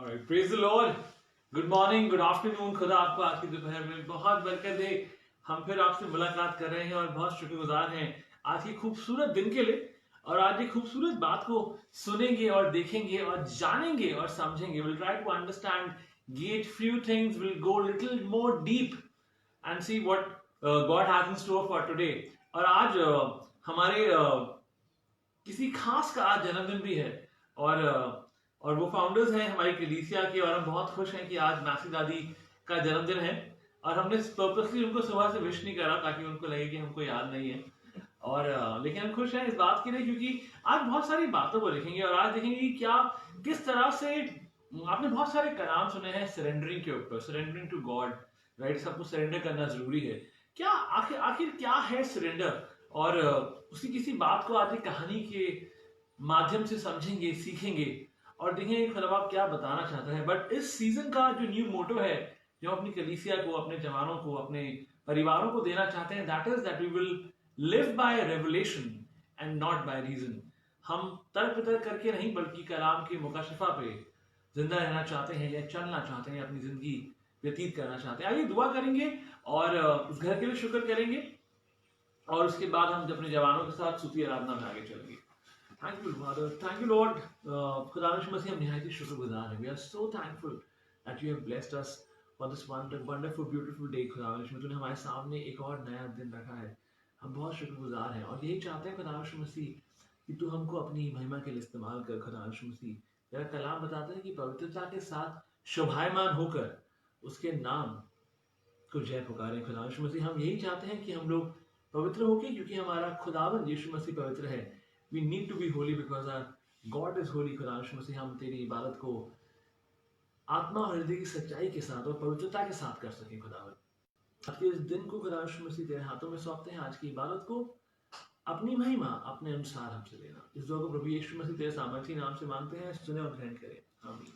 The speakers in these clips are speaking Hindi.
Alright, praise the Lord. Good morning, good afternoon. खुदा आपको आज की दोपहर में बहुत बरकत दे। हम फिर आपसे मुलाकात कर रहे हैं और बहुत शुक्रगुजार हैं आज की खूबसूरत दिन के लिए। और आज एक खूबसूरत बात को सुनेंगे और देखेंगे और जानेंगे और समझेंगे. We'll try to understand, gauge few things, we'll go a little more deep and see what God has in store for today. और आज हमारे किसी खास का आज जन्मदिन भी है और वो फाउंडर्स हैं हमारी कलीसिया के, और हम बहुत खुश हैं कि आज मैसी दादी का जन्मदिन है। और हमने पर्पसली उनको सुबह से विश नहीं करा ताकि उनको लगे कि हमको याद नहीं है। और लेकिन हम खुश हैं इस बात के लिए क्योंकि आज बहुत सारी बातों को देखेंगे और आज देखेंगे कि क्या किस तरह से आपने बहुत सारे कलाम सुने हैं सरेंडरिंग के ऊपर, सरेंडरिंग टू गॉड, राइट। सबको सरेंडर करना जरूरी है। क्या आखिर क्या है सरेंडर, और उसी किसी बात को आज एक कहानी के माध्यम से समझेंगे, सीखेंगे और देखेंगे खुदा बाप क्या बताना चाहता है। बट इस सीजन का जो न्यू मोटो है, जो अपनी कलीसिया को, अपने जवानों को, अपने परिवारों को देना चाहते हैं, that is that we will live by revelation and not by reason. हम तर्क वितर्क करके नहीं बल्कि कलाम की मुकाशिफा पे जिंदा रहना चाहते हैं या चलना चाहते हैं, अपनी जिंदगी व्यतीत करना चाहते हैं। आइए दुआ करेंगे और उस घर के लिए शुक्र करेंगे और उसके बाद हम अपने जवानों के साथ स्तुति आराधना में आगे चलेंगे। Thank you father, thank you lord. खुदा यीशु मसीह, हम निहायत ही शुक्रगुजार हैं। We are so thankful that you have blessed us for this wonderful beautiful day. खुदा यीशु मसीह, तूने हमारे सामने एक और नया दिन रखा है। हम बहुत शुक्रगुजार हैं और यही चाहते हैं खुदा यीशु मसीह कि तू हमको अपनी महिमा के लिए इस्तेमाल कर। खुदा यीशु मसीह, तेरा कलाम बताता है कि पवित्रता के साथ शोभायमान होकर उसके नाम को जय पुकारें। खुदा यीशु मसीह, हम यही चाहते हैं कि हम लोग पवित्र होके, क्योंकि हमारा खुदावंद यीशु मसीह पवित्र है। We need to be holy because our God is holy। खुदा यीशु मसीह, हम तेरी इबादत को आत्मा और हृदय की सच्चाई के साथ और पवित्रता के साथ कर सकें। खुदावंद, आज के इस दिन को खुदा यीशु मसीह तेरे हाथों में सौंपते हैं। आज की इबादत को अपनी महिमा अपने अनुसार हमसे लेना। इस दुआ को प्रभु यीशु मसीह तेरे सामर्थी नाम से मांगते हैं, सुने और ग्रहण करें। आमीन।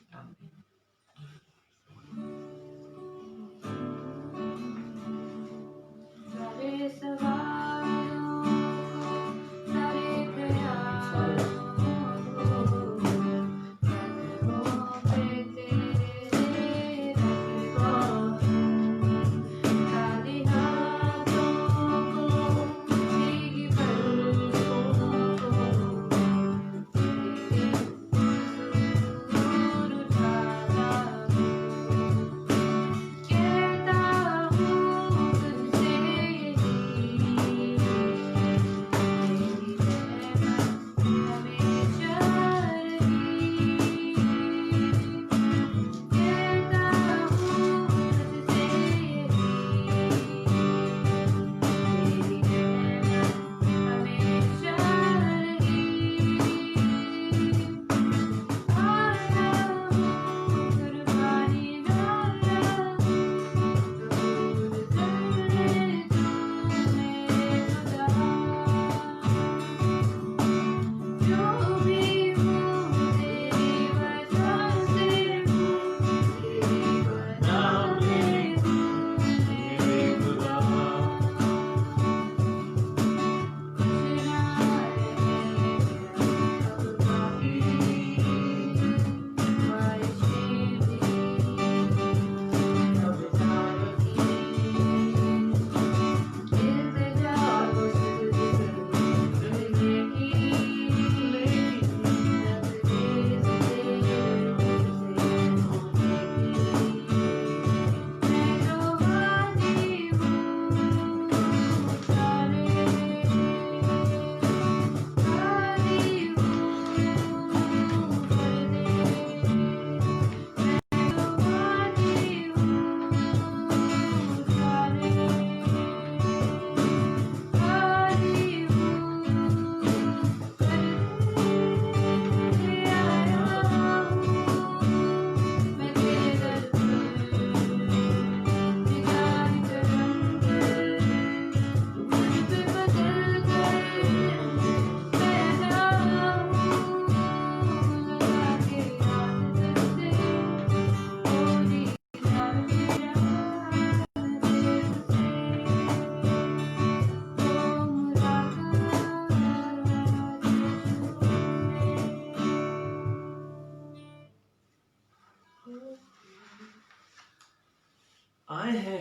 आए हैं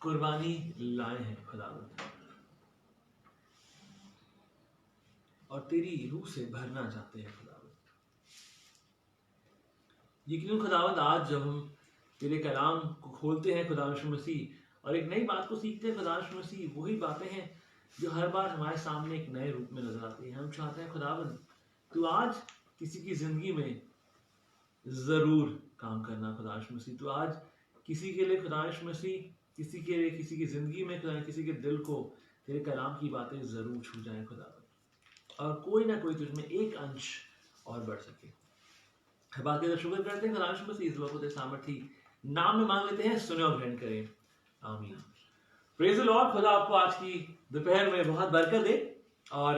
कुर्बानी लाए हैं खुदावंद, और तेरी रूह से भरना चाहते हैं खुदावंद। यकीनन खुदावंद आज जब हम तेरे कलाम को खोलते हैं खुदावंद यीशु मसीह और एक नई बात को सीखते हैं खुदावंद यीशु मसीह, वही बातें हैं जो हर बार हमारे सामने एक नए रूप में नजर आती हैं। हम चाहते हैं खुदावंद तू आज किसी की जिंदगी में जरूर काम करना खुदावंद यीशु मसीह। तू आज किसी के लिए खुदावंद यीशु मसीह, किसी के लिए, किसी की जिंदगी में खुदावंद, किसी के दिल को तेरे कलाम की बातें जरूर छू जाएं खुदावंद, और कोई ना कोई तुझमें एक अंश और बढ़ सके। बाकी तो शुक्र करते हैं खुदा यीशु मसीह इस वक्त सामर्थी नाम में मांग लेते हैं, सुने और ग्रहण करें, आमीन। Praise the Lord. खुदा आपको आज की दोपहर में बहुत बरकत दे। और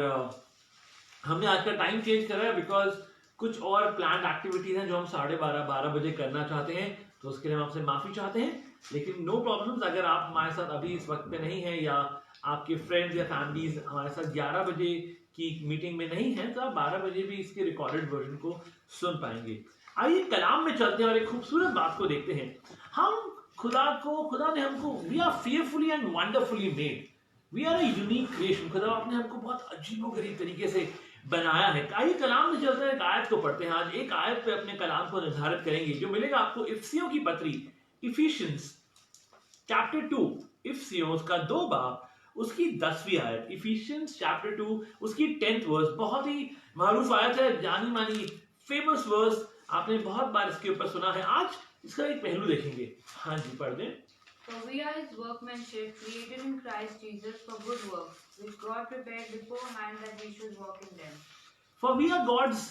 हमने आज का टाइम चेंज करा है बिकॉज कुछ और प्लान्ड एक्टिविटीज हैं जो हम 12:30 बजे करना चाहते हैं, तो उसके लिए हम आपसे माफी चाहते हैं। लेकिन नो प्रॉब्लम्स, अगर आप हमारे साथ अभी इस वक्त पे नहीं है या आपके फ्रेंड्स या फैमिलीज हमारे साथ 11 बजे की मीटिंग में नहीं है, तो आप 12 बजे भी इसके रिकॉर्डेड वर्जन को सुन पाएंगे। आइए कलाम में चलते हैं और एक खूबसूरत बात को देखते हैं। हम खुदा ने हमको, we are fearfully and wonderfully made, we are a unique creation। खुदा आपने हमको बहुत अजीबोगरीब तरीके से बनाया है। आइए कलाम में चलते हैं, एक आयत को पढ़ते हैं। आज एक आयत पे अपने कलाम को निर्धारित करेंगे जो मिलेगा आपको इफिसियों की पत्री, इफिशियंस चैप्टर 2, इफिसियों उसका 2 बाब उसकी 10वीं आयत, इफिशियंस चैप्टर 2 उसकी 10th वर्स। बहुत ही मारूफ आयत है, जानी मानी फेमस वर्स, आपने बहुत बार इसके ऊपर सुना है। आज इसका एक पहलू देखेंगे। हाँ जी, पढ़ दें। For we are his workmanship, created in Christ Jesus for good works, which God prepared beforehand that we should walk in them. For we are God's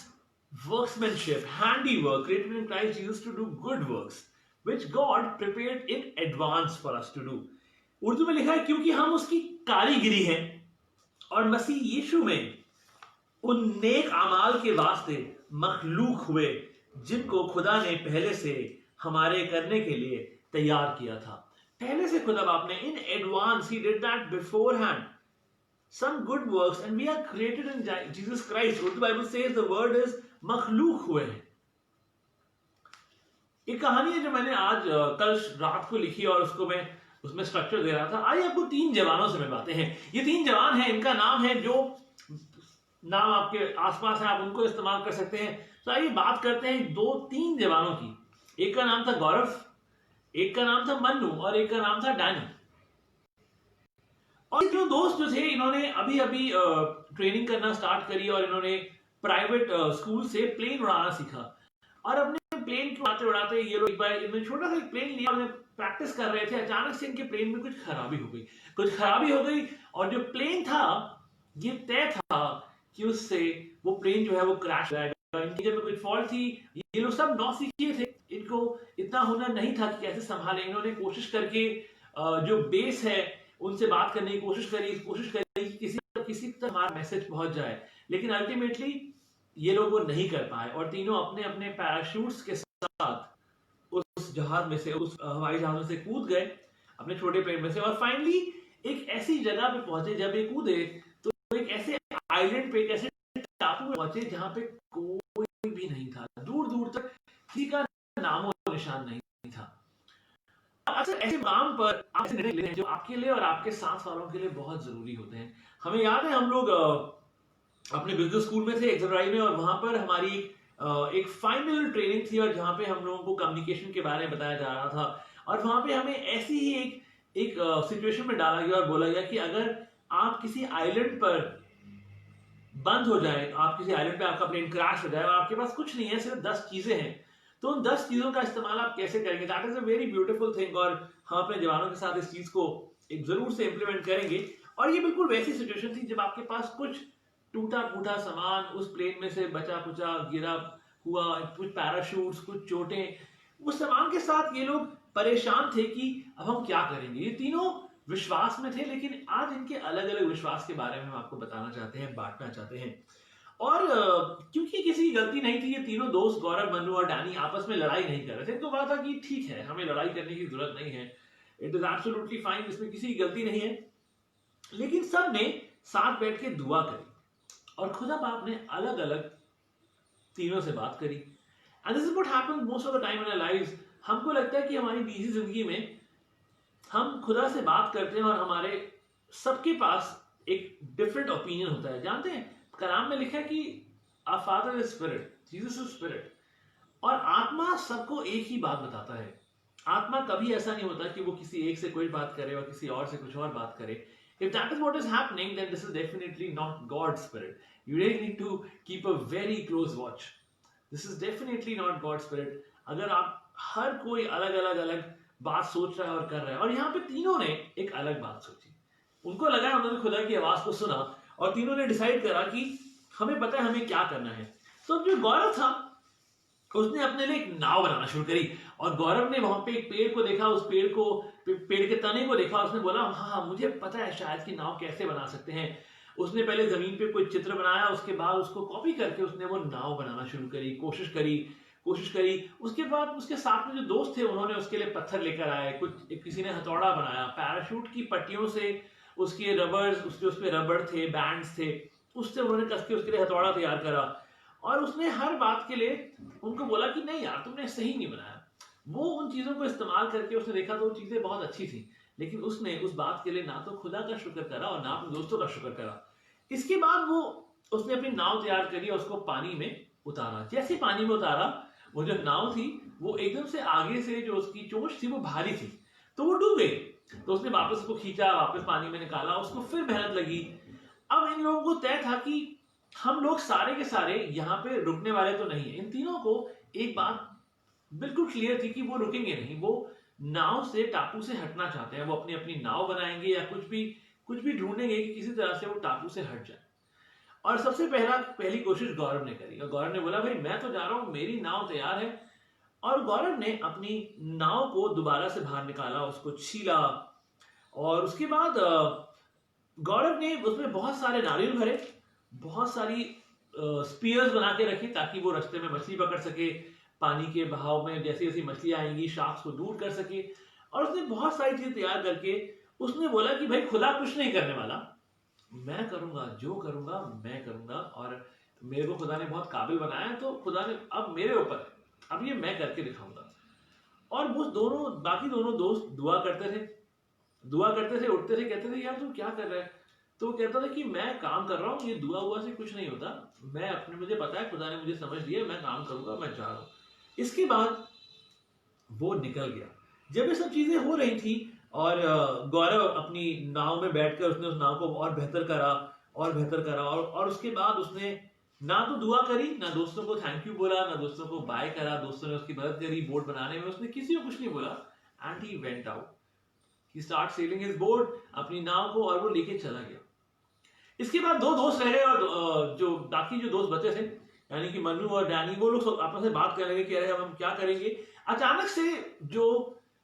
workmanship, handiwork, created in Christ Jesus to do good works, which God prepared in advance for us to do. Urdu में लिखा है क्योंकि हम उसकी कारीगिरी हैं और मसीह यीशु में उन नेक अमाल के वास्ते मखलूक हुए जिनको खुदा ने पहले से हमारे करने के लिए तैयार किया था। पहले से खुदा बाप ने, in advance, he did that beforehand some good works and we are created in Jesus Christ. What the Bible says, the word is मखलूक हुए हैं। एक कहानी है जो मैंने आज कल रात को लिखी और उसको मैं उसमें स्ट्रक्चर दे रहा था। आइए आपको 3 जवानों से मिलवाते हैं। ये 3 जवान हैं, इनका नाम है, जो नाम आपके आसपास है आप उनको इस्तेमाल कर सकते हैं। तो आइए बात करते हैं 2-3 जवानों की। एक का नाम था गौरव, एक का नाम था मन्नू और एक का नाम था डैनी। और जो दोस्त जो थे, इन्होंने अभी अभी ट्रेनिंग करना स्टार्ट करी और इन्होंने प्राइवेट स्कूल से प्लेन उड़ाना सीखा। और अपने प्लेन उड़ाते उड़ाते ये लोग एक बार इन्होंने छोटा सा प्लेन लिया और प्रैक्टिस कर रहे थे। अचानक से इनके प्लेन में कुछ खराबी हो गई और जो प्लेन था ये तय था कि उससे वो प्लेन जो है वो क्रैश हो जाएगा। इंजन में कुछ फॉल्ट थी। ये लोग सब नौसिखिए थे, इनको इतना हुनर नहीं था कि कैसे संभाले। इन्होंने कोशिश करके जो बेस है उनसे बात करने की कोशिश करी कि किसी तक हमारा मैसेज पहुंच जाए, लेकिन अल्टीमेटली ये लोग वो नहीं कर पाए और तीनों अपने अपने पैराशूट्स के साथ उस जहाज में से, उस हवाई जहाज में से कूद गए अपने छोटे प्लेन में से। और फाइनली एक ऐसी जगह पे पहुंचे, जब ये कूदे तो एक ऐसे आइलैंड पे, एक ऐसे टापू पे पहुंचे जहां पे कोई भी नहीं था, दूर दूर तक किसी का नामो निशान नहीं था। अक्सर ऐसे काम पर आप ऐसे निर्णय लेते हैं जो आपके लिए और आपके साथ वालों के लिए बहुत जरूरी होते हैं। हमें याद है, हम लोग अपने बिजनेस स्कूल में थे एक्सराई में, और वहां पर हमारी एक फाइनल ट्रेनिंग थी और जहां पे हम लोगों को कम्युनिकेशन के बारे में बताया जा रहा था। और वहां पे हमें ऐसी ही एक सिचुएशन में डाला गया और बोला गया कि अगर आप किसी आइलैंड पर बंद हो जाए, आप किसी आइलैंड पे आपका प्लेन क्रैश हो जाए और आपके पास कुछ नहीं है, सिर्फ 10 चीजें हैं, तो उन 10 चीजों का इस्तेमाल आप कैसे करेंगे। That is a very beautiful thing. और हम अपने जवानों के साथ इस चीज को एक जरूर से इंप्लीमेंट करेंगे। और ये बिल्कुल वैसी सिचुएशन थी जब आपके पास कुछ टूटा फूटा सामान उस प्लेन में से बचा कुचा गिरा हुआ, कुछ पैराशूट्स, कुछ चोटें, उस सामान के साथ ये लोग परेशान थे कि अब हम क्या करेंगे। ये तीनों विश्वास में थे, लेकिन आज इनके अलग अलग विश्वास के बारे में हम आपको बताना चाहते हैं, बांटना चाहते हैं। और क्योंकि किसी की गलती नहीं थी, ये तीनों दोस्त गौरव, मन्नू और डैनी आपस में लड़ाई नहीं कर रहे थे। तो बात था कि ठीक है, हमें लड़ाई करने की जरूरत नहीं है, इट इज एब्सोल्युटली फाइन, इसमें किसी की गलती नहीं है। लेकिन सब ने साथ बैठ के दुआ करी और खुदा बाप ने अलग अलग तीनों से बात करी। And this is what happens most of the time in our lives. हमको लगता है कि हमारी बिजी जिंदगी में हम खुदा से बात करते हैं और हमारे सबके पास एक डिफरेंट ओपिनियन होता है। जानते हैं कलाम में लिखा है कि our father is spirit, Jesus is spirit, और आत्मा सबको एक ही बात बताता है। आत्मा कभी ऐसा नहीं होता कि वो किसी एक से कोई बात करे और किसी और से कुछ और बात करे। If that is what is happening, then this is definitely not God's spirit. You really need to keep a very close watch. This is definitely not God's spirit. अगर आप हर कोई अलग अलग अलग बात सोच रहा है और कर रहा है, और यहाँ पे तीनों ने एक अलग बात सोची। उनको लगा, उन्होंने खुदा की आवाज को सुना और तीनों ने डिसाइड करा कि हमें पता है हमें क्या करना है। तो जो गौरव था उसने अपने लिए एक नाव बनाना शुरू करी, और गौरव ने वहां पे एक पेड़ को देखा, उस पेड़ के तने को देखा, उसने बोला हाँ मुझे पता है शायद कि नाव कैसे बना सकते हैं। उसने पहले जमीन पे कोई चित्र बनाया, उसके बाद उसको कॉपी करके उसने वो नाव बनाना शुरू करी, कोशिश करी। उसके बाद उसके साथ में जो दोस्त थे उन्होंने उसके लिए पत्थर लेकर आए, किसी ने हथौड़ा बनाया, पैराशूट की पट्टियों से उसके रबर्स, उसके रबड़ थे, बैंड्स थे, उससे उन्होंने कस के उसके लिए हथौड़ा तैयार करा। और उसने हर बात के लिए उनको बोला कि नहीं यार तुमने सही नहीं बनाया। वो उन चीजों को इस्तेमाल करके उसने देखा तो वो चीजें बहुत अच्छी थी, लेकिन उसने उस बात के लिए ना तो खुदा का शुक्र करा और ना अपने दोस्तों का शुक्र करा। इसके बाद उसने अपनी नाव तैयार करी और उसको पानी में उतारा। जैसे पानी में उतारा, वो जो नाव थी वो एकदम से आगे से जो उसकी चोंच थी वो भारी थी, तो वो डूब गई। तो उसने वापस उसको खींचा, वापस पानी में निकाला, उसको फिर मेहनत लगी। अब इन लोगों को तय था कि हम लोग सारे के सारे यहाँ पे रुकने वाले तो नहीं है। इन तीनों को एक बात बिल्कुल क्लियर थी कि वो रुकेंगे नहीं, वो नाव से, टापू से हटना चाहते हैं। वो अपनी अपनी नाव बनाएंगे या कुछ भी ढूंढेंगे कि किसी तरह से वो टापू से हट जाए। और सबसे पहली कोशिश गौरव ने करी, और गौरव ने बोला भाई मैं तो जा रहा हूं, मेरी नाव तैयार है। और गौरव ने अपनी नाव को दोबारा से बाहर निकाला, उसको छीला, और उसके बाद गौरव ने उसमें बहुत सारे नारियल भरे, बहुत सारी स्पीयर्स बना के रखी ताकि वो रास्ते में मछली पकड़ सके, पानी के बहाव में जैसी जैसी मछलियां आएंगी शार्क्स को दूर कर सके। और उसने बहुत सारी चीज तैयार करके उसने बोला कि भाई खुदा कुछ नहीं करने वाला, मैं करूंगा, जो करूंगा मैं करूंगा, और मेरे को खुदा ने बहुत काबिल बनाया है, तो खुदा ने अब मेरे ऊपर है, अब ये मैं करके दिखाऊंगा। और वो बाकी दोनों दोस्त दुआ करते थे, उठते थे, कहते थे यार तू क्या कर रहा है। तो वो कहता था कि मैं काम कर रहा हूँ, ये दुआ हुआ से कुछ नहीं होता, मुझे पता है खुदा ने मुझे समझ लिया, मैं काम करूंगा, मैं जा रहा हूँ। इसके बाद वो निकल गया। जब ये सब चीजें हो रही थी और गौरव अपनी नाव में बैठकर उसने उस नाव को और बेहतर करा, और उसके बाद उसने ना तो दुआ करी, ना दोस्तों को थैंक यू बोला, ना दोस्तों को बाय करा। दोस्तों ने उसकी मदद करी बोट बनाने में, उसने किसी को कुछ नहीं बोला। And he went out, he start selling his boat, अपनी नाव को, और वो लेके चला गया। इसके बाद दो दोस्त रह गए, और जो बाकी जो दोस्त बचे थे यानी कि मन्नू और डैनी, वो लोग आपस में बात कर रहे कि अरे हम क्या करेंगे। अचानक से जो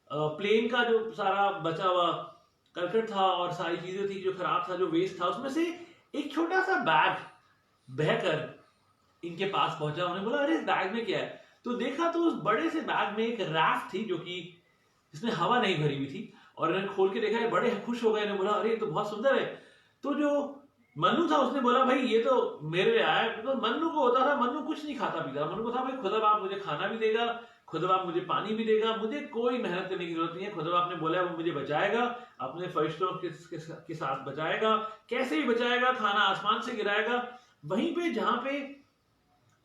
प्लेन का जो सारा बचा हुआ करकट था और सारी चीजें थी जो खराब था, जो वेस्ट था, उसमें से एक छोटा सा बैग बहकर इनके पास पहुंचा। उन्होंने बोला अरे इस बैग में क्या है। तो देखा तो उस बड़े से बैग में एक राफ्ट थी जो कि इसमें हवा नहीं भरी हुई थी, और उन्होंने खोल के देखा, बड़े खुश हो गए। उन्होंने बोला अरे ये तो बहुत सुंदर है। तो जो मन्नू था उसने बोला भाई ये तो मेरे लिए आया है। तो मन्नू को होता था, मन्नू कुछ नहीं खाता पीता, मन्नू को था भाई खुदा बाप मुझे खाना भी देगा, खुदा बाप मुझे पानी भी देगा, मुझे कोई मेहनत करने की जरूरत नहीं है। खुदा बाप ने बोला वो मुझे बचाएगा, अपने फरिश्तों के साथ बचाएगा, कैसे भी बचाएगा, खाना आसमान से गिराएगा। वहीं पे जहां पे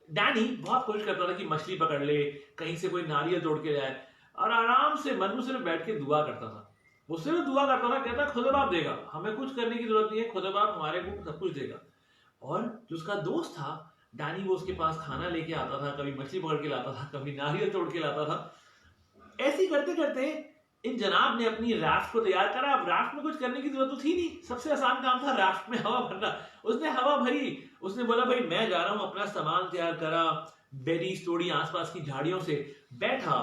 डैनी बहुत कोशिश करता था कि मछली पकड़ ले, कहीं से कोई नारियल तोड़ के लाए, और आराम से मन्नू सिर्फ बैठ के दुआ करता था। वो सिर्फ दुआ करता था, कहता खुदा बाप देगा, हमें कुछ करने की जरूरत नहीं है, खुदा बाप हमारे को सब कुछ देगा। और जो उसका दोस्त था डैनी, वो उसके पास खाना लेके आता था, कभी मछली पकड़ के लाता था, कभी नारियल तोड़ के लाता था। ऐसे करते करते इन जनाब ने अपनी राफ्ट को तैयार करा। अब राफ्ट में कुछ करने की जरूरत तो थी नहीं, सबसे आसान काम था राफ्ट में हवा भरना। उसने हवा भरी, उसने बोला भाई मैं जा रहा हूं, अपना सामान तैयार करा, बेरीज तोड़ी आसपास की झाड़ियों से, बैठा,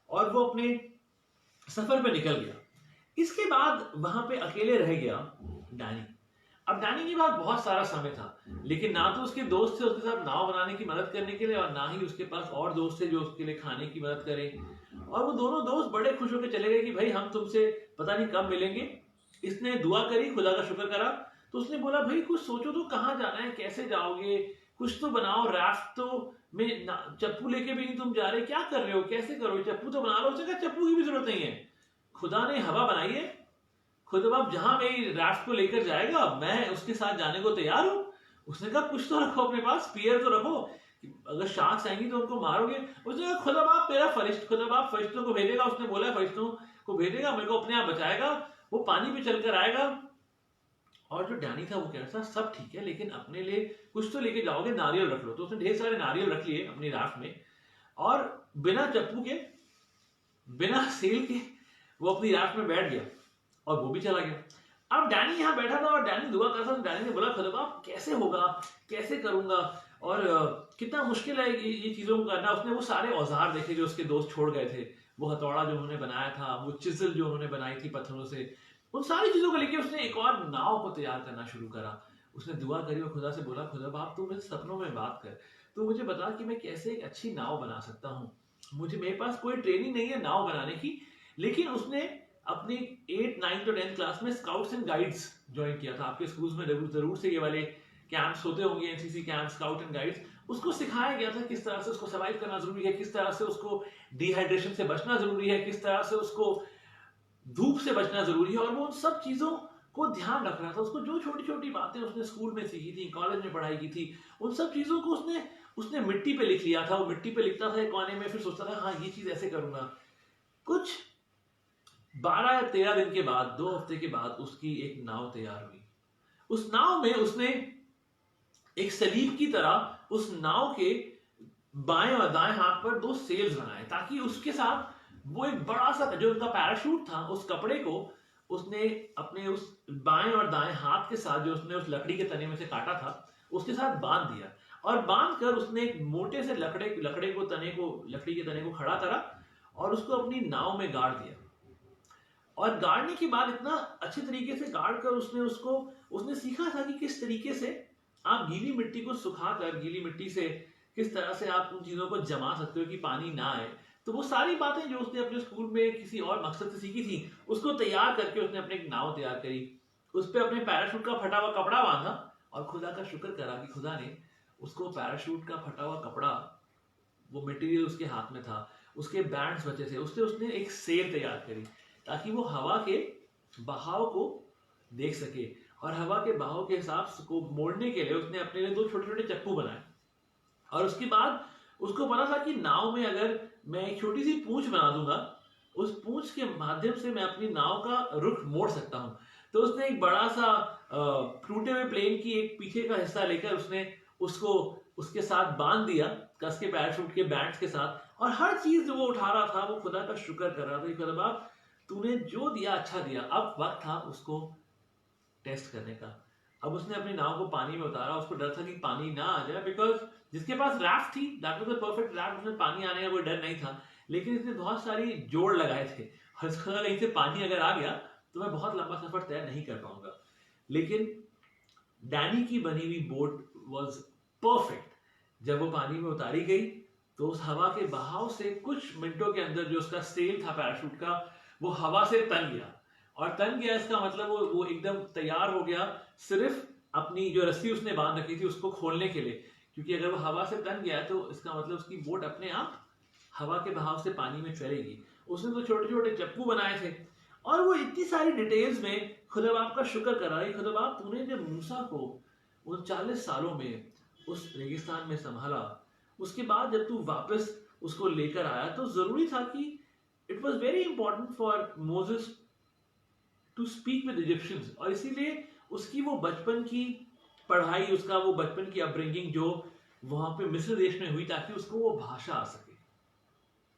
और वो अपने सफर पे निकल गया। इसके बाद वहां पे अकेले रह गया डैनी। अब डैनी के पास बहुत सारा समय था, लेकिन ना तो उसके दोस्त थे उसके साथ नाव बनाने की मदद करने के लिए, और ना ही उसके पास और दोस्त थे जो उसके लिए खाने की मदद करें। और वो दोनों दोस्त बड़े खुश होकर चले गए कि भाई हम तुमसे पता नहीं कब मिलेंगे। इसने दुआ करी, खुदा का शुक्र करा। तो उसने बोला भाई कुछ सोचो तो, कहाँ जाना है, कैसे जाओगे, कुछ तो बनाओ। राफ्ट तो में चप्पू लेके भी नहीं तुम जा रहे, क्या कर रहे हो, कैसे करो, चप्पू तो बना लो। उसने कहा चप्पू की भी जरूरत नहीं है, खुदा ने हवा बनाई है, खुदाबाप जहां मेरी राफ्ट को लेकर जाएगा मैं उसके साथ जाने को तैयार हूं। उसने कहा कुछ तो रखो अपने पास, स्पीयर तो रखो, अगर शार्क्स आएंगी तो उनको मारोगे। उसने कहा खुदाबाप मेरा फरिश्त, खुदाबाप फरिश्तों को भेजेगा, उसने बोला फरिश्तों को भेजेगा, मेरे को अपने आप बचाएगा, वो पानी पे चलकर आएगा। और जो डैनी था वो कह रहा था सब ठीक है लेकिन अपने लिए कुछ तो लेके जाओगे, नारियल रख लो। तो उसने ढेर सारे नारियल रख लिए अपनी राफ्ट में और बिना चप्पू के, बिना सेल के वो अपनी राफ्ट में बैठ गया और वो भी चला गया। अब डैनी यहाँ बैठा था और डैनी दुआ कर रहा था। डैनी ने बोला खुदाबाप कैसे होगा, कैसे करूंगा, और कितना मुश्किल है ये चीजों को करना। उसने वो सारे औजार देखे जो उसके दोस्त छोड़ गए थे, वो हथौड़ा जो उन्होंने बनाया था, वो चिजल जो उन्होंने बनाई थी पत्थरों से, उन सारी चीजों को लेके उसने एक और नाव को तैयार करना शुरू करा। उसने दुआ करी और खुदा से बोला खुदाबाप तू मेरे सपनों में बात कर, तू मुझे बता कि मैं कैसे एक अच्छी नाव बना सकता हूँ। मुझे, मेरे पास कोई ट्रेनिंग नहीं है नाव बनाने की, लेकिन उसने अपनी 8, 9 और 10 क्लास में स्काउट्स एंड गाइड्स ज्वाइन किया था। आपके स्कूल्स में जरूर से ये वाले कैंप्स होते होंगे, NCC camp, scout and guides. उसको सिखाया गया था किस तरह से उसको सर्वाइव करना जरूरी है, किस तरह से उसको डिहाइड्रेशन से बचना जरूरी है, किस तरह से उसको धूप से बचना जरूरी है। और वो उन सब चीजों को ध्यान रख रहा था। उसको जो छोटी छोटी बातें उसने स्कूल में सीखी थी, कॉलेज में पढ़ाई की थी, उन सब चीजों को उसने मिट्टी पे लिख लिया था। वो मिट्टी पे लिखता था एक कोने में, फिर सोचता था हाँ ये चीज ऐसे करूंगा। कुछ 12 या 13 दिन के बाद, 2 हफ्ते के बाद उसकी एक नाव तैयार हुई। उस नाव में उसने एक सलीब की तरह उस नाव के बाएं और दाएं हाथ पर 2 सेल्स बनाए, ताकि उसके साथ वो एक बड़ा सा जो उनका पैराशूट था, उस कपड़े को उसने अपने उस बाएं और दाएं हाथ के साथ जो उसने उस लकड़ी के तने में से काटा था उसके साथ बांध दिया। और बांध कर उसने एक मोटे से लकड़ी के तने को खड़ा करा और उसको अपनी नाव में गाड़ दिया। और गाड़ने के बाद इतना अच्छे तरीके से गाड़ कर उसने सीखा था कि किस तरीके से आप गीली मिट्टी को सुखाकर, गीली मिट्टी से किस तरह से आप उन चीजों को जमा सकते हो कि पानी ना आए। तो वो सारी बातें जो उसने अपने स्कूल में किसी और मकसद से सीखी थी, उसको तैयार करके उसने अपने एक नाव तैयार करी, उस पर अपने पैराशूट का फटा हुआ कपड़ा बांधा और खुदा का शुक्र करा कि खुदा ने उसको पैराशूट का फटा हुआ कपड़ा, वो मटेरियल उसके हाथ में था, उसके बैंड्स बचे थे, उसने एक सेल तैयार करी ताकि वो हवा के बहाव को देख सके। और हवा के बहाव के हिसाब को मोड़ने के लिए उसने अपने लिए 2 छोटे छोटे चप्पू बनाए। और उसके बाद उसको पता था कि नाव में अगर मैं एक छोटी सी पूंछ बना दूंगा, उस पूंछ के माध्यम से मैं अपनी नाव का रुख मोड़ सकता हूं। तो उसने एक बड़ा सा टूटे हुए प्लेन की एक पीछे का हिस्सा लेकर उसने उसको उसके साथ बांध दिया, कस के पैराशूट के बैंड्स के साथ। और हर चीज जो वो उठा रहा था वो खुदा का शुक्र कर रहा था कि खुदाबाप तूने जो दिया अच्छा दिया। अब वक्त था उसको टेस्ट करने का। अब उसने अपनी नाव को पानी में उतारा। उसको डर था कि पानी ना आ जाए, बिकॉज जिसके पास राफ्ट थी, that was the perfect raft, उसमें पानी आने का कोई डर नहीं था। लेकिन इसने बहुत सारी जोड़ लगाए थे और इसको लगा कहीं से पानी अगर आ गया तो मैं बहुत लंबा सफर तय नहीं कर पाऊंगा। लेकिन डैनी की बनी हुई बोट वाज परफेक्ट। जब वो पानी में उतारी गई तो उस हवा के बहाव से कुछ मिनटों के अंदर जो उसका सेल था पैराशूट का, वो हवा से तन गया। और तन गया इसका मतलब वो एकदम तैयार हो गया सिर्फ अपनी जो रस्सी उसने बांध रखी थी उसको खोलने के लिए। क्योंकि अगर वो हवा से तन गया तो इसका मतलब उसकी बोट अपने आप हवा के बहाव से पानी में चलेगी। उसने तो छोटे छोटे चप्पू बनाए थे। और वो इतनी सारी डिटेल्स में खुदाबाप का शुक्र कर रहा है, खुदाबाप तूने जब मूसा को उन 40 सालों में उस रेगिस्तान में संभाला, उसके बाद जब तू वापस उसको लेकर आया तो जरूरी था कि it was very important for Moses to speak with Egyptians. और इसीलिए उसकी वो बचपन की पढ़ाई, उसका वो बचपन की अपब्रिंगिंग जो वहां पे मिस्र देश में हुई, ताकि उसको वो भाषा आ सके।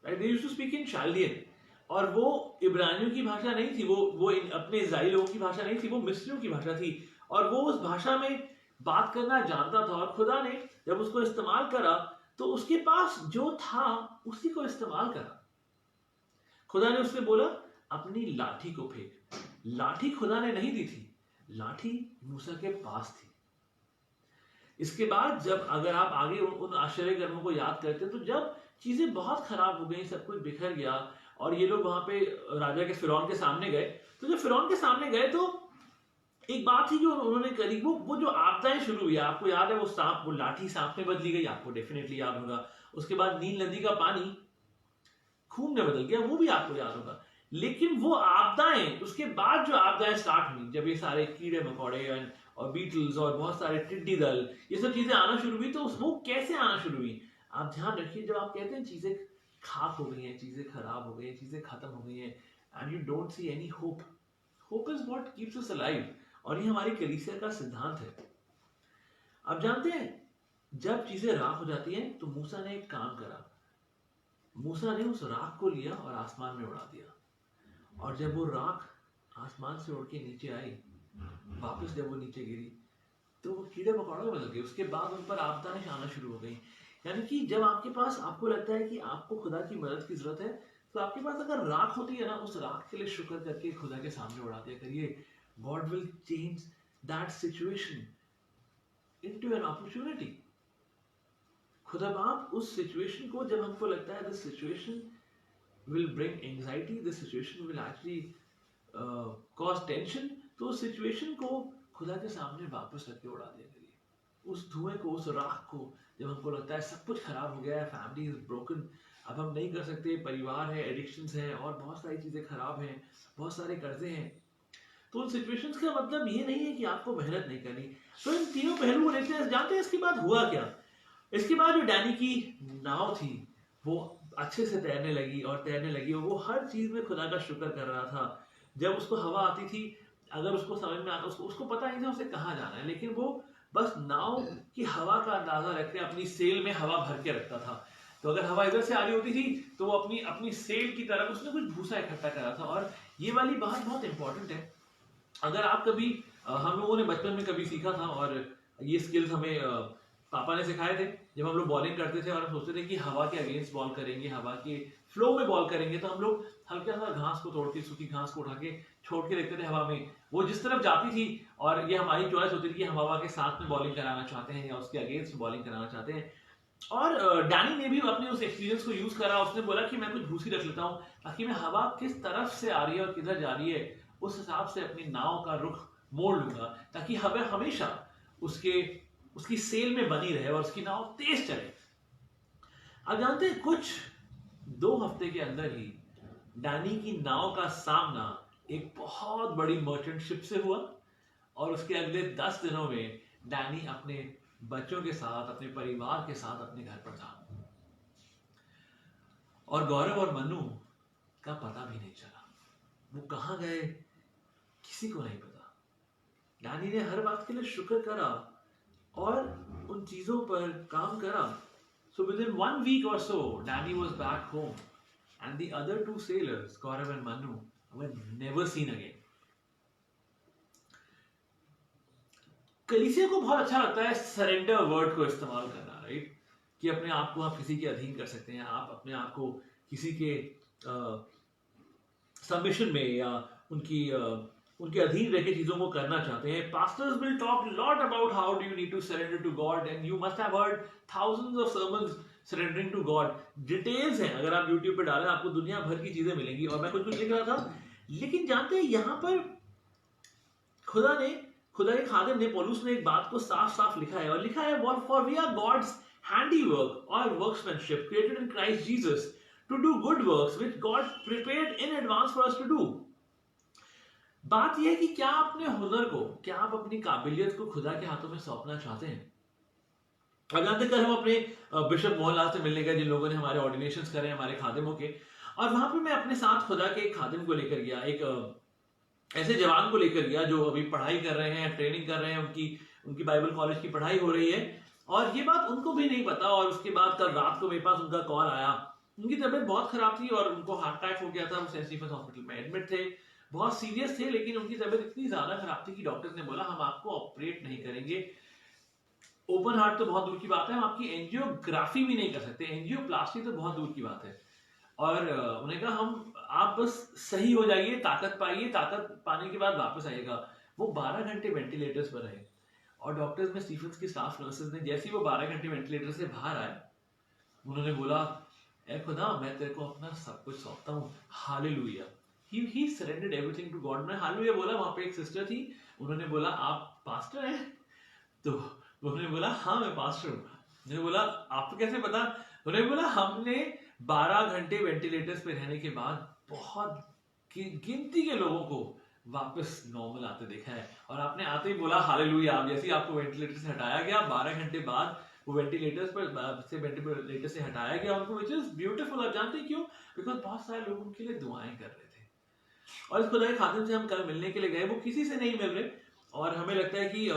Right, they used to speak in Chaldean. और वो इब्रानियों की भाषा नहीं थी, वो अपने इजराइली लोगों की भाषा नहीं थी, वो मिस्रियों की भाषा थी। और वो उस भाषा में बात करना जानता था। और खुदा ने जब उसको इस्तेमाल करा तो उसके पास जो था उसी को इस्तेमाल करा। खुदा ने उससे बोला अपनी लाठी को फेंक। लाठी खुदा ने नहीं दी थी, लाठी मूसा के पास थी। इसके बाद जब अगर आप आगे उन आश्चर्य कर्मों को याद करते हैं तो जब चीजें बहुत खराब हो गई, सब कुछ बिखर गया और ये लोग वहां पे राजा के फिरौन के सामने गए, तो जब फिरौन के सामने गए तो एक बात थी जो उन्होंने करी, वो जो आपदाएं शुरू हुई, आपको याद है वो सांप, वो लाठी सांप में बदली गई, आपको डेफिनेटली याद होगा। उसके बाद नील नदी का पानी खून में बदल गया, वो भी आपको याद होगा। लेकिन वो आपदाएं, उसके बाद जो आपदाएं स्टार्ट हुई, जब ये सारे कीड़े मकोड़े और बीटल्स और बहुत सारे टिड्डी दल, ये सब चीजें आना शुरू हुई, तो वो कैसे आना शुरू हुई? आप ध्यान रखिए, जब आप कहते हैं चीजें खाक हो गई हैं, चीजें खराब हो गई हैं, चीजें खत्म हो गई हैं, and you don't see any hope, hope is what keeps us alive. और ये हमारी कलीसिया का सिद्धांत है। आप जानते हैं, जब चीजें राख हो जाती हैं तो मूसा ने एक काम करा। मूसा ने उस राख को लिया और आसमान में उड़ा दिया, और जब वो राख आसमान से उड़ के नीचे आई, वापस जब वो नीचे गिरी, तो वो कीड़े मकोड़ों में बदल गए। उसके बाद उन पर आपदाएं आना शुरू हो गई। यानी कि जब आपके पास, आपको लगता है कि आपको खुदा की मदद की जरूरत है, तो आपके पास अगर राख होती है ना, उस राख के लिए शुक्र करके खुदा के सामने उड़ा दिया करिए। God will change that situation into an opportunity. खुदा बाप उस सिचुएशन को, जब हमको लगता है this situation will bring anxiety, this situation will actually cause tension, तो उस सिचुएशन को खुदा के सामने वापस रख के उड़ा दिया करिए। उस धुएं को, उस राख को, जब हमको लगता है सब कुछ खराब हो गया है, फैमिली इज ब्रोकन, अब हम नहीं कर सकते, परिवार है, एडिक्शंस हैं और बहुत सारी चीजें खराब हैं, बहुत सारे कर्जे हैं, तो उन सिचुएशंस का मतलब ये नहीं है कि आपको मेहनत नहीं करनी। तो इन तीनों पहलू को देखते हैं। जानते हैं इसके बाद हुआ क्या? इसके बाद जो डैनी की नाव थी वो अच्छे से तैरने लगी और तैरने लगी, और वो हर चीज में खुदा का शुक्र कर रहा था। जब उसको हवा आती थी, अगर उसको समझ में आता, उसको पता नहीं था उसे कहाँ जाना है, लेकिन वो बस नाव की हवा का अंदाजा रख के अपनी सेल में हवा भर के रखता था। तो अगर हवा इधर से आ रही होती थी तो वो अपनी अपनी सेल की तरफ उसने कुछ भूसा इकट्ठा करा था। और ये वाली बात बहुत इंपॉर्टेंट है। अगर आप कभी, हम लोगों ने बचपन में कभी सीखा था, और ये स्किल्स हमें पापा ने सिखाए थे, जब हम लोग बॉलिंग करते थे और हम सोचते थे कि हवा के अगेंस्ट बॉल करेंगे, हवा के फ्लो में बॉल करेंगे, तो हम लोग हल्का सा घास को तोड़ के, सूखी घास को उठा के छोड़ के देखते थे हवा में, वो जिस तरफ जाती थी, और ये हमारी चॉइस होती थी कि हम हवा के साथ में बॉलिंग कराना चाहते हैं या उसके अगेंस्ट बॉलिंग कराना चाहते हैं। और डैनी ने भी अपने उस एक्सपीरियंस को यूज करा। उसने बोला कि मैं कुछ भूसी रख लेता हूँ, ताकि मैं हवा किस तरफ से आ रही है और किधर जा रही है उस हिसाब से अपनी नाव का रुख मोड़ लूंगा, ताकि हवा हमेशा उसकी सेल में बनी रहे और उसकी नाव तेज चले। आप जानते हैं, कुछ 2 हफ्ते के अंदर ही डैनी की नाव का सामना एक बहुत बड़ी मर्चेंट शिप से हुआ, और उसके अगले 10 दिनों में डैनी अपने बच्चों के साथ, अपने परिवार के साथ अपने घर पर था, और गौरव और मन्नू का पता भी नहीं चला। वो कहाँ गए किसी को नहीं पता। डैनी ने हर बात के लिए शुक्र करा और उन चीजों पर काम करा। So within 1 week or so, Danny was back home, and the other 2 sailors, Gaurav and Manu, were never seen again. कलीसिया को बहुत अच्छा लगता है सरेंडर वर्ड को इस्तेमाल करना, राइट? कि अपने आप को आप किसी के अधीन कर सकते हैं, आप अपने आप को किसी के सबमिशन में या उनके अधीन रह के चीजों को करना चाहते हैं। Pastors will talk a lot about how do you need to surrender to God, and you must have heard thousands of sermons surrendering to God. Details हैं, अगर आप YouTube पे डालें आपको दुनिया भर की चीजें मिलेंगी, और मैं कुछ लिख रहा था। लेकिन जानते हैं, यहाँ पर खुदा के खादिम ने, पौलुस ने एक बात को साफ साफ लिखा है, और लिखा है, for we are God's handiwork or workmanship created in Christ Jesus to do good works which God prepared in advance for us to do. बात यह है कि क्या आप अपने हुनर को, क्या आप अपनी काबिलियत को खुदा के हाथों में सौंपना चाहते हैं? अब जानते, कल हम अपने बिशप मोहनलाल से मिलने गए, जिन लोगों ने हमारे ऑर्डिनेशंस करे हमारे खादिमों के, और वहां पे मैं अपने साथ खुदा के एक खादिम को लेकर गया, एक ऐसे जवान को लेकर गया जो अभी पढ़ाई कर रहे हैं, ट्रेनिंग कर रहे हैं, उनकी बाइबल कॉलेज की पढ़ाई हो रही है, और ये बात उनको भी नहीं पता। और उसके बाद कल रात को मेरे पास उनका कॉल आया, उनकी तबीयत बहुत खराब थी और उनको हार्ट अटैक हो गया था, वो सेंट स्टीफेंस हॉस्पिटल में एडमिट थे, बहुत सीरियस थे, लेकिन उनकी तबीयत इतनी ज्यादा खराब थी कि डॉक्टर्स ने बोला हम आपको ऑपरेट नहीं करेंगे, ओपन हार्ट तो बहुत दूर की बात है, हम आपकी एंजियोग्राफी भी नहीं कर सकते, एंजियोप्लास्टी तो बहुत दूर की बात है। और उन्होंने कहा आप बस सही हो जाइए, ताकत पाइए, ताकत पाने के बाद वापस आइएगा। वो 12 घंटे वेंटिलेटर्स पर रहे, और डॉक्टर्स में स्टीफेंस की स्टाफ नर्सेस ने, जैसे ही वो 12 घंटे वेंटिलेटर से बाहर आए, उन्होंने बोला, ऐ खुदा, मैं तेरे को अपना सब कुछ सौंपता हूँ, hallelujah. He surrendered everything to God. मैंने हालेलुया बोला। वहां पे एक सिस्टर थी, उन्होंने बोला आप पास्टर हैं? तो उन्होंने बोला हाँ मैं पास्टर हूँ। मैंने बोला आपको कैसे पता? उन्होंने बोला हमने 12 घंटे वेंटिलेटर्स पे रहने के बाद बहुत गिनती के लोगों को वापस नॉर्मल आते देखा है। और आपने आते ही बोला हालेलुया। आप जैसे ही आपको वेंटिलेटर से हटाया गया 12 घंटे बाद वो वेंटिलेटर से हटाया गया उनको, विच इज ब्यूटीफुल। आप जानते हैं क्यों? बिकॉज बहुत सारे लोग उनके लिए दुआएं कर रहे थे। और इस खुदा के खादिम से हम कल मिलने के लिए गए, वो किसी से नहीं मिल रहे, और हमें लगता है कि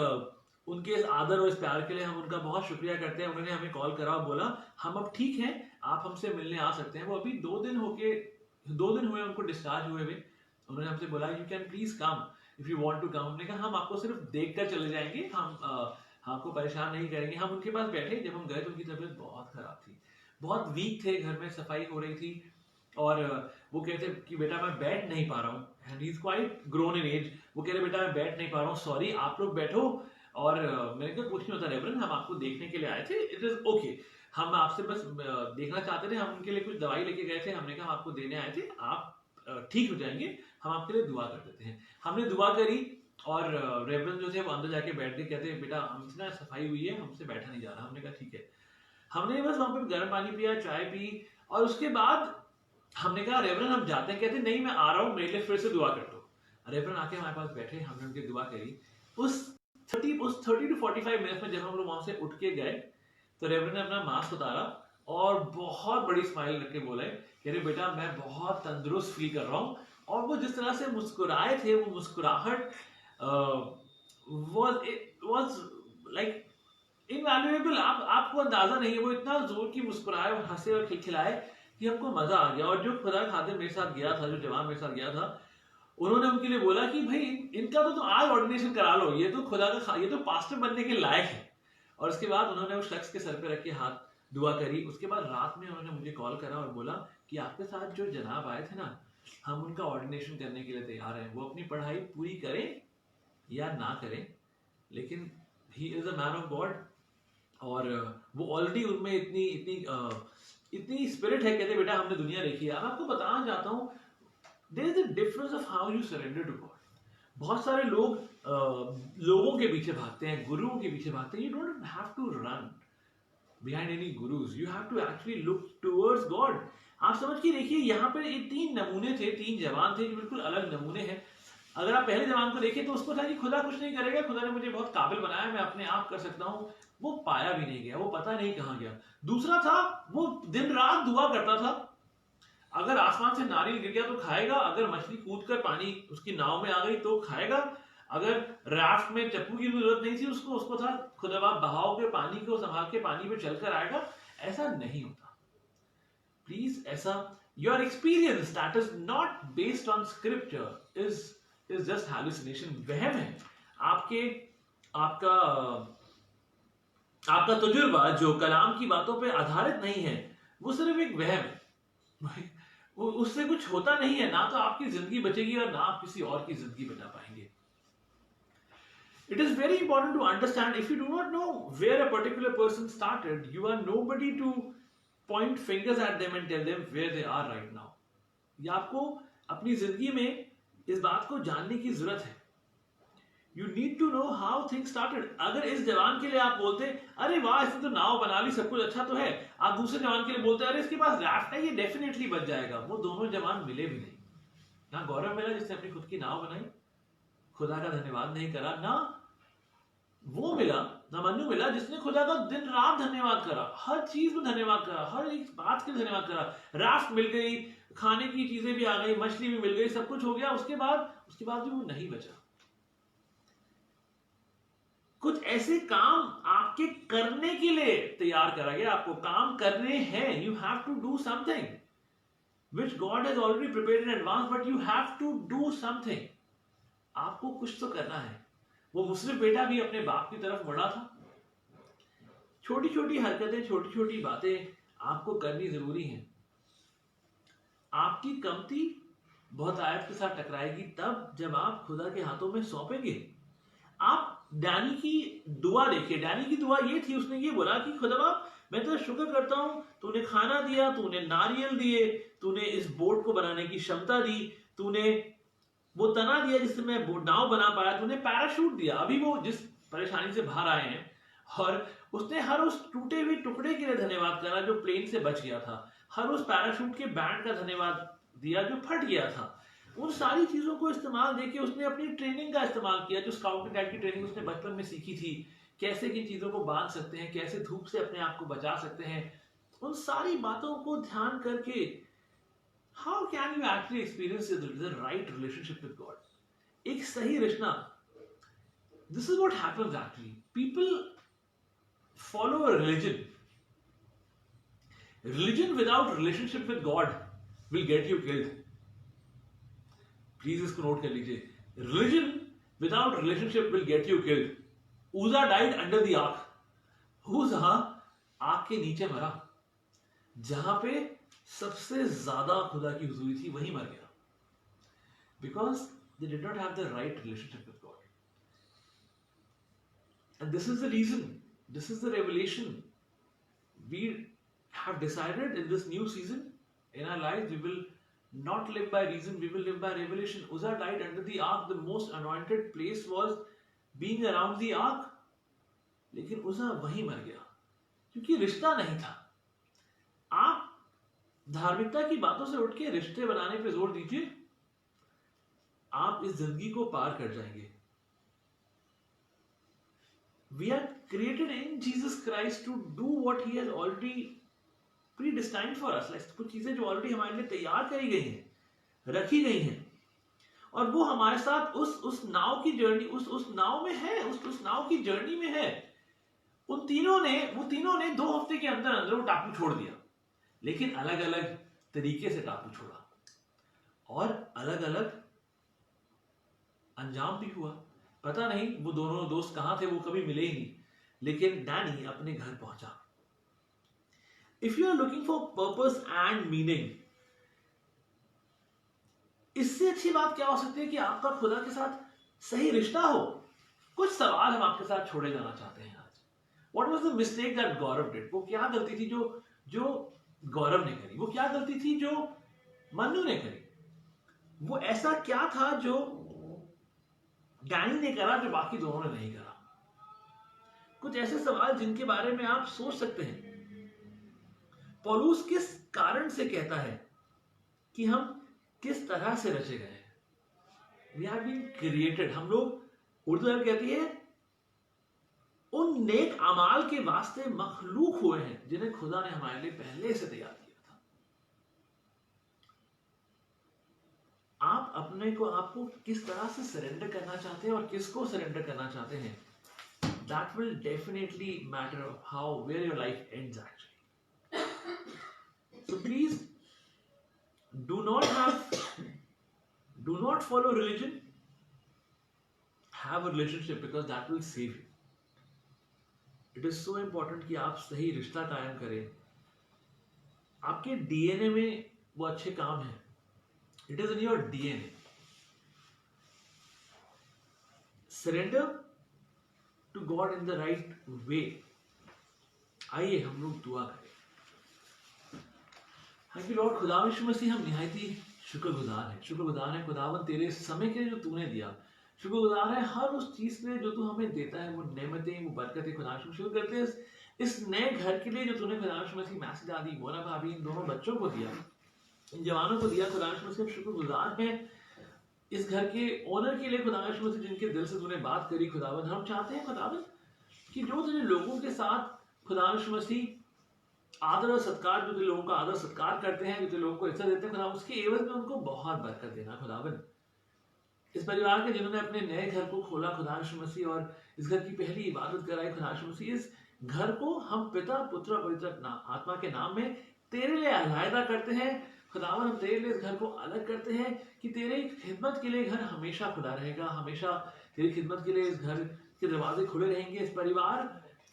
उनके इस आदर और इस प्यार के लिए हम उनका बहुत शुक्रिया करते हैं। उन्होंने हमें कॉल करा और बोला हम अब ठीक हैं, आप हमसे मिलने आ सकते हैं। वो अभी 2 दिन हुए उनको डिस्चार्ज हुए हुए। उन्होंने हमसे बोला you can please come if you want to come. हमने कहा हम आपको सिर्फ देख कर चले जाएंगे, हम आपको परेशान नहीं करेंगे। हम उनके पास बैठे, जब हम गए तो उनकी तबीयत बहुत खराब थी, बहुत वीक थे, घर में सफाई हो रही थी, और वो कहते कि बेटा मैं बैठ नहीं पा रहा हूँ, and he is quite grown in age. वो कह रहे बेटा मैं बैठ नहीं पा रहा हूँ, सॉरी आप लोग बैठो। और मैंने कहा कुछ नहीं होता रेवरेंड, हम आपको देखने के लिए आए थे, इट इज ओके, हम आपसे बस देखना चाहते थे, हम उनके लिए कुछ दवाई लेके गए थे, हमने कहा हम आपको देने आए थे, आप ठीक हो जाएंगे, हम आपके लिए दुआ कर देते हैं। हमने दुआ करी, और रेवरेंड जो थे वो अंदर जाके बैठ गए, कहते बेटा हमसे ना सफाई हुई है, हमसे बैठा नहीं जा रहा। हमने कहा ठीक है। हमने बस वहां पे गर्म पानी पिया, चाय पी, और उसके बाद हमने कहा रेवरेंड हम जाते हैं। कहते नहीं मैं आ रहा हूँ, मेरे लिए फिर से दुआ कर दो। रेवरेंड आके हमारे पास बैठे, हमने उनकी दुआ करी। उस 30 to 45 मिनट में जब हम लोग वहां से उठ के गए तो रेवरेंड ने अपना मास्क उतारा और बहुत बड़ी स्माइल रख के बोले कह रहे बेटा मैं बहुत तंदुरुस्त फील कर रहा हूँ। और वो जिस तरह से मुस्कुराए थे, वो मुस्कुराहट was like इनवैल्यूएबल। आपको अंदाजा नहीं है, वो इतना जोर की मुस्कुराए और हंसे और खिलखिलाए कि हमको मजा आ गया। और जो खुदा खादिम मेरे साथ गया था, जो जवान मेरे साथ गया था, उन्होंने उनके लिए बोला कि भाई इनका तो आज ऑर्डिनेशन करा लो, ये तो खुदा का, ये तो पास्टर बनने के लायक है। और उसके बाद उन्होंने उस शख्स के सर पे रख के हाथ दुआ करी। उसके बाद रात में उन्होंने मुझे कॉल करा और बोला कि आपके साथ जो जनाब आए थे ना, हम उनका ऑर्डिनेशन करने के लिए तैयार हैं। वो अपनी पढ़ाई पूरी करें या ना करें, लेकिन he is a man of God, और वो ऑलरेडी उनमें इतनी स्पिरिट है। कहते बेटा हमने दुनिया देखी है। अब आपको बताना चाहता हूँ there is a difference of how you surrender to God. बहुत सारे लोग लोगों के पीछे भागते हैं, गुरुओं के पीछे भागते हैं। You don't have to run behind any gurus, you have to actually look towards God. आप समझ के देखिए, यहाँ पे ये 3 नमूने थे, 3 जवान थे जो बिल्कुल अलग नमूने हैं। अगर आप पहले जवान को देखिए तो उसको था कि खुदा कुछ नहीं करेगा, खुदा ने मुझे बहुत काबिल बनाया, मैं अपने आप कर सकता हूँ। वो पाया भी नहीं गया, वो पता नहीं कहाँ गया। दूसरा था वो दिन रात दुआ करता था, अगर आसमान से नारियल गिर गया तो खाएगा, अगर मछली कूद कर पानी उसकी नाव में आ गई तो खाएगा, अगर राफ्ट में चप्पू की जरूरत नहीं थी उसको था खुदा बहाव के पानी को संभाल के पानी में चलकर आएगा। ऐसा नहीं होता प्लीज। ऐसा your experience that is not based on scripture is just hallucination, वहम है। आपका तजुर्बा जो कलाम की बातों पे आधारित नहीं है, वो सिर्फ एक वहम है। उससे कुछ होता नहीं है, ना तो आपकी जिंदगी बचेगी और ना आप किसी और की जिंदगी बचा पाएंगे। It is very important to understand, if you do not know where a particular person started, you are nobody to point fingers at them and tell them where they are right now. या आपको अपनी जिंदगी में इस बात को जानने की जरूरत है। You need to know how things started. अगर इस जवान के लिए आप बोलते अरे वाह इसने तो नाव बना ली, सब कुछ अच्छा तो है, आप दूसरे जवान के लिए बोलते अरे इसके पास राफ्ट है, ये डेफिनेटली बच जाएगा, वो दोनों जवान मिले भी नहीं। ना गौरव मिला जिसने अपनी खुद की नाव बनाई, खुदा का धन्यवाद नहीं करा, ना वो मिला, ना मन्नू मिला जिसने खुदा का दिन रात धन्यवाद करा, हर चीज में धन्यवाद करा, हर एक बात के लिए धन्यवाद करा। राफ्ट मिल गई, खाने की चीजें भी आ गई, मछली भी मिल गई, सब कुछ हो गया, उसके बाद भी वो नहीं बचा। कुछ ऐसे काम आपके करने के लिए तैयार करा गया, आपको काम करने हैं। You have to do something which God has already prepared in advance, but you have to do something. आपको कुछ तो करना है। वो मुस्लिम बेटा भी अपने बाप की तरफ मुड़ा था। छोटी छोटी हरकतें, छोटी छोटी बातें आपको करनी जरूरी हैं। आपकी कमती बहुत आयत के साथ टकराएगी तब जब आप खुदा के हाथों में सौंपेंगे। आप डैनी की दुआ देखिए, डैनी की दुआ ये थी, उसने ये बोला कि खुदा बाप मैं तो शुक्र करता हूं, तूने खाना दिया, तूने नारियल दिए, तूने इस बोट को बनाने की क्षमता दी, तूने वो तना दिया जिससे मैं नाव बना पाया, तूने पैराशूट दिया। अभी वो जिस परेशानी से बाहर आए हैं, और उसने हर उस टूटे हुए टुकड़े के लिए धन्यवाद करा जो प्लेन से बच गया था, हर उस पैराशूट के बैंड का धन्यवाद दिया जो फट गया था। उन सारी चीजों को इस्तेमाल देके उसने अपनी ट्रेनिंग का इस्तेमाल किया, जो स्काउट एंड गाइड की ट्रेनिंग उसने बचपन में सीखी थी, कैसे किन चीजों को बांध सकते हैं, कैसे धूप से अपने आप को बचा सकते हैं, उन सारी बातों को ध्यान करके how can you actually experience the right relationship with God, एक सही रिश्ता. This is what happens actually. People follow a religion. Religion without relationship with God will get you killed. Please इसको नोट कर लीजिए. Religion without relationship will get you killed. Uzzah died under the ark. Uzzah आग के नीचे मरा, जहां पे सबसे ज्यादा खुदा की हुजूरी थी, वहीं मर गया. Because they did not have the right relationship with God. And this is the reason, this is the revelation. We have decided in this new season in our lives we will not live by reason, we will live by revelation. Uzzah died under the ark. The most anointed place was being around the ark, लेकिन उज़ा वहीं मर गया क्योंकि रिश्ता नहीं था. आप धार्मिकता की बातों से उठ के रिश्ते बनाने पे जोर दीजिए, आप इस जिंदगी को पार कर जाएंगे. We are created in Jesus Christ to do what He has already predestined for us. Like कुछ चीजें जो ऑलरेडी हमारे लिए तैयार करी गई हैं, रखी गई हैं, और वो हमारे साथ उस नाव की जर्नी, उस नाव में है, उस नाव की जर्नी में है. वो तीनों ने 2 हफ्ते के अंदर अंदर वो टापू छोड़ दिया, लेकिन अलग अलग तरीके से टापू छोड़ा और अलग अलग अंजाम भी हुआ. पता नहीं वो दोनों दोस्त कहां थे, वो कभी मिले ही नहीं, लेकिन डैनी अपने घर पहुंचा. If you are looking for purpose and meaning, इससे अच्छी बात क्या हो सकती है कि आपका खुदा के साथ सही रिश्ता हो. कुछ सवाल हम आपके साथ छोड़े जाना चाहते हैं आज. What was the mistake that Gaurav did? वो क्या गलती थी जो गौरव ने करी? वो क्या गलती थी जो मन्नू ने करी? वो ऐसा क्या था जो डैनी ने करा जो बाकी दोनों ने नहीं करा? कुछ ऐसे सवाल जिनके बारे में आप सोच सकते हैं. पौलुस किस कारण से कहता है कि हम किस तरह से रचे गए हैं? We are being created. हम लोग, उर्दू में कहती है, उन नेक अमाल के वास्ते मखलूक हुए हैं जिन्हें खुदा ने हमारे लिए पहले से तैयार किया था. आप अपने को, आपको किस तरह से सरेंडर करना चाहते हैं और किसको सरेंडर करना चाहते हैं, that will definitely matter of how, where your life ends actually. So please do not follow religion. Have a relationship because that will save you. It is so important कि आप सही रिश्ता कायम करें. आपके डीएनए में वो अच्छे काम है. It is in your DNA. Surrender to God in the right way. आइए हम लोग दुआ करें. Thank you lord. खुदा यीशु मसीह, हम निहायती शुक्रगुजार हैं. शुक्रगुजार हैं खुदावन तेरे समय के जो तूने दिया. शुक्रगुजार है हर उस चीज के लिए जो तू हमें देता है, वो नेमतें, वो बरकतें. खुदा शुक्र करते हैं इस नए घर के लिए जो तूने खुदा यीशु मसीह, मैसी दादी, मोना भाभी, इन दोनों बच्चों को दिया, इन जवानों को दिया. खुदा यीशु मसीह शुक्रगुजार हैं इस घर के ओनर के लिए खुदा यीशु मसीह, जिनके दिल से तूने बात करी. खुदावन हम चाहते हैं खुदावन कि जो तेरे लोगों के साथ खुदा यीशु मसीह आदर और सत्कार, जो तेरे लोगों का आदर सत्कार करते हैं, जो तेरे लोगों को इज्जत देते हैं, खुदा उसके एवज में उनको बहुत बरकत देना. खुदावन इस परिवार के जिन्होंने अपने नए घर को खोला खुदा यीशु मसीह और इस घर की पहली इबादत कराई खुदा यीशु मसीह, इस घर को हम पिता, पुत्र और पवित्र आत्मा के नाम में तेरे लिए अलहदा करते हैं. खुदावन हम तेरे लिए इस घर को अलग करते हैं कि तेरे खिदमत के लिए घर हमेशा खुला रहेगा. हमेशा तेरी खिदमत के लिए इस घर के दरवाजे खुले रहेंगे. इस परिवार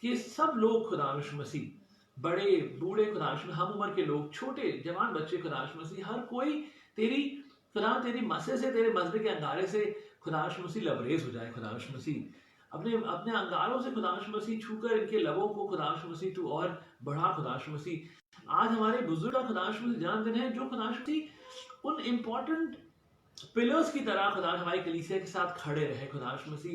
के सब लोग खुदा यीशु मसीह, बड़े बूढ़े खुदा यीशु, हम उम्र के लोग, छोटे जवान बच्चे खुदा यीशु मसीह, हर कोई तेरी खुदा, तेरी मसे से, तेरे मजबे के अंगारे से खुदा यीशु मसीह लबरेज हो जाए. खुदा यीशु मसीह अपने अंगारों से खुदा यीशु मसीह छूकर इनके लबों को खुदा यीशु मसीह तू और बढ़ा. खुदा यीशु मसीह आज हमारे बुजुर्ग का खुदा यीशु मसीह जन्मदिन है, जो खुदा यीशु मसीह उन इम्पोर्टेंट पिलर्स की तरह खुदा हमारी कलीसिया के साथ खड़े रहे. खुदा यीशु मसीह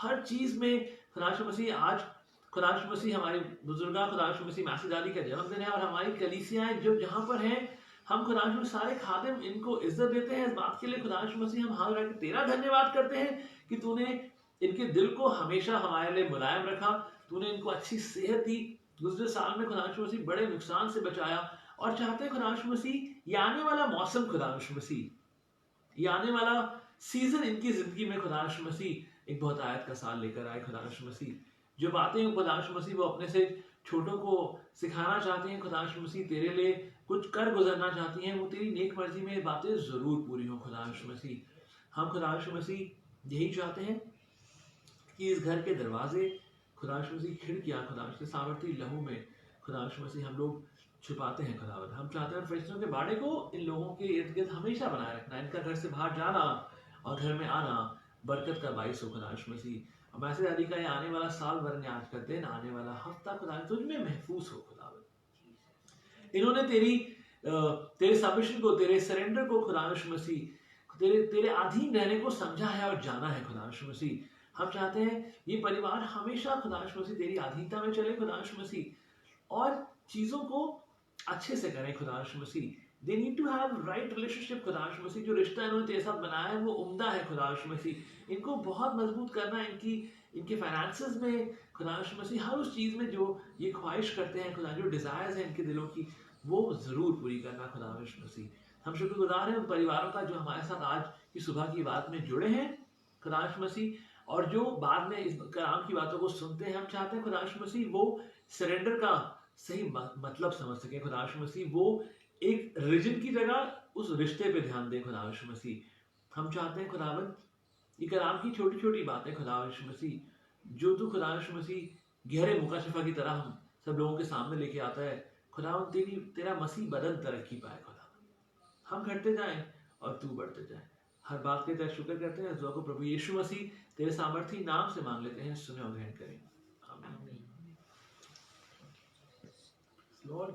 हर चीज में खुदा यीशु मसीह, आज खुदा यीशु मसीह हमारे बुजुर्ग खुदा यीशु मसीह मैसी दादी का जन्मदिन है और हमारी कलीसियाएं जो जहां पर हैं हम खुदा यीशु मसीह सारे खादिम इनको इज्जत देते हैं। इस बात के लिए खुदा यीशु मसीह हम हाथ रख के तेरा धन्यवाद करते हैं कि तूने इनके दिल को हमेशा हमारे लिए मुलायम रखा, तूने इनको अच्छी सेहत दी। गुजरे साल में खुदा यीशु मसीह बड़े नुकसान से बचाया, और चाहते हैं खुदा यीशु मसीह ये आने वाला मौसम, खुदा यीशु मसीह ये आने वाला सीजन इनकी जिंदगी में खुदा यीशु मसीह एक बहुत आयत का साल लेकर आए। खुदा यीशु मसीह जो बातें खुदा यीशु मसीह वो अपने से छोटों को सिखाना चाहते हैं, खुदा यीशु मसीह तेरे लिए कुछ कर गुजरना चाहती हैं, वो तेरी नेक मर्जी में बातें जरूर पूरी हों। खुदा यीशु मसीह हम खुदा यीशु मसीह यही चाहते हैं कि इस घर के दरवाजे, खुदा यीशु मसीह खिड़कियां, खुदा यीशु मसीह सामर्थी लहू में खुदा यीशु मसीह हम लोग छुपाते हैं। खुदावंद हम चाहते हैं फरिश्तों के बाड़े को इन लोगों के इर्द गिर्द हमेशा बनाए रखना, इनका घर से बाहर जाना और घर में आना बरकत का बाइस हो। खुदा यीशु मसीह अब ऐसे अली का ये आने वाला साल भर आज का दिन, आने वाला हफ्ता खुदा तुझ में महफूज हो। खुदावंद इन्होंने तेरे सबमिशन को, तेरे सरेंडर को खुदा यीशु मसीह तेरे अधीन रहने को समझा है और जाना है। खुदा यीशु मसीह हम चाहते हैं ये परिवार हमेशा खुदा यीशु मसीह तेरी अधीनता में चले खुदा यीशु मसीह, और चीजों को अच्छे से करें। खुदा Yeshu Masih they need to have right relationship. खुदा यीशु मसीह जो रिश्ता इन्होंने तेरे साथ बनाया है वो उम्दा है। खुदा यीशु मसीह इनको बहुत मजबूत करना, इनके फाइनेंसेस में खुदा यीशु मसीह हर उस चीज में जो ये ख्वाहिश करते हैं, खुदा जो डिजायर्स हैं इनके दिलों की, वो जरूर पूरी करना। खुदा यीशु मसीह हम शुक्रगुजार हैं उन परिवारों का जो हमारे साथ आज की सुबह की बात में जुड़े हैं खुदा यीशु मसीह, और जो बाद में इस कलाम की बातों को सुनते हैं। हम चाहते हैं खुदा यीशु मसीह वो सरेंडर का सही मतलब समझ सके। खुदा यीशु मसीह वो एक रिजन की जगह उस रिश्ते पे ध्यान दें। खुदा यीशु मसीह हम चाहते हैं खुदावंद ये कलाम की छोटी छोटी बातें खुदा यीशु मसीह जो तू खुदा यीशु मसीह गहरे मुकाशिफा की तरह हम सब लोगों के सामने लेके आता है, खुदावंद तेरा मसीह बदन तरक्की पाए। खुदावंद हम घटते जाएं और तू बढ़ते जाए। हर बात के तहत शुक्र करते हैं। इस दुआ को प्रभु यीशु मसीह तेरे सामर्थी नाम से मांग लेते हैं, सुने और ग्रहण करें। आमीन। लॉर्ड